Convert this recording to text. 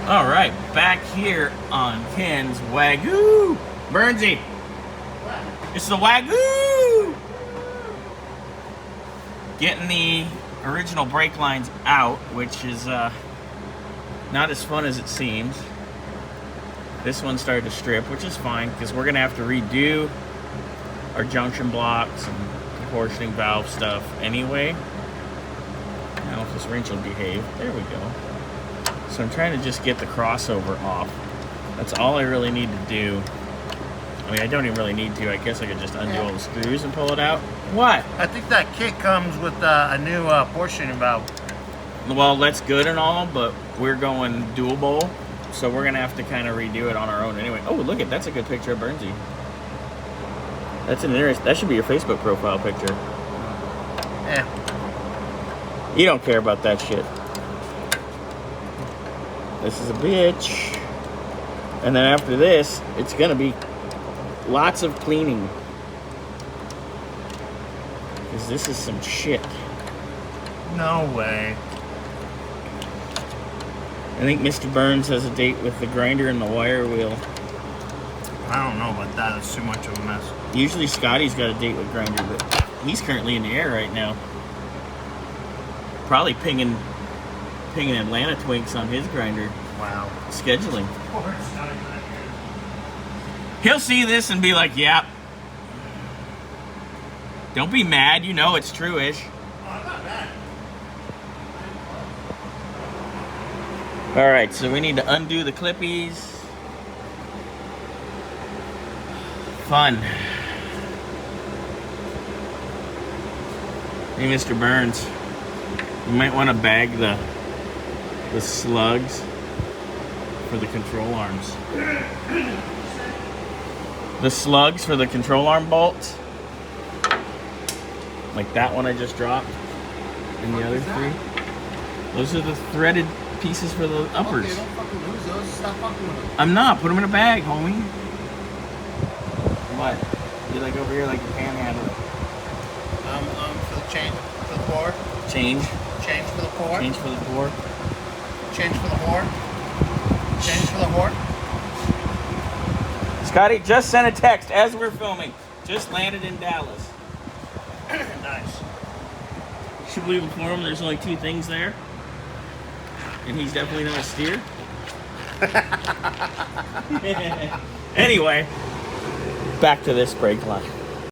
All right, back here on Ken's Wagyu. Burnsy, it's the Wagyu. Getting the original brake lines out, which is not as fun as it seems. This one started to strip, which is fine because we're gonna have to redo our junction blocks and proportioning valve stuff anyway. Now if this wrench will behave. There we go. So I'm trying to just get the crossover off. That's all I really need to do. I mean, I don't even really need to. I guess I could just undo all the screws and pull it out. What? I think that kit comes with a new portioning valve. Well, that's good and all, but we're going dual bowl, so we're gonna have to kind of redo it on our own anyway. Oh, look at that's a good picture of Burnsy. That's an interesting. That should be your Facebook profile picture. Yeah. You don't care about that shit. This is a bitch. And then after this, it's gonna be lots of cleaning. Because this is some shit. No way. I think Mr. Burns has a date with the grinder and the wire wheel. I don't know about that. It's too much of a mess. Usually Scotty's got a date with grinder, but he's currently in the air right now. Probably pinging Atlanta Twinks on his grinder. Wow. Scheduling. He'll see this and be like, yep. Don't be mad, you know it's true-ish. Oh, I'm not mad. Alright, so we need to undo the clippies. Fun. Hey, Mr. Burns. You might want to bag the slugs for the control arms. The slugs for the control arm bolts. Like that one I just dropped. And the other three. Those are the threaded pieces for the uppers. Okay, don't fucking lose those. Stop fucking with them. I'm not. Put them in a bag, homie. What? You like over here like a panhandler. For the change, for the pour. Change. Change for the pour. Change for the pour. Change for the pour. Change for the pour. Scotty just sent a text as we're filming. Just landed in Dallas. Nice. You should believe him for him. There's only 2 things there. And he's definitely not a steer. Anyway, back to this brake line.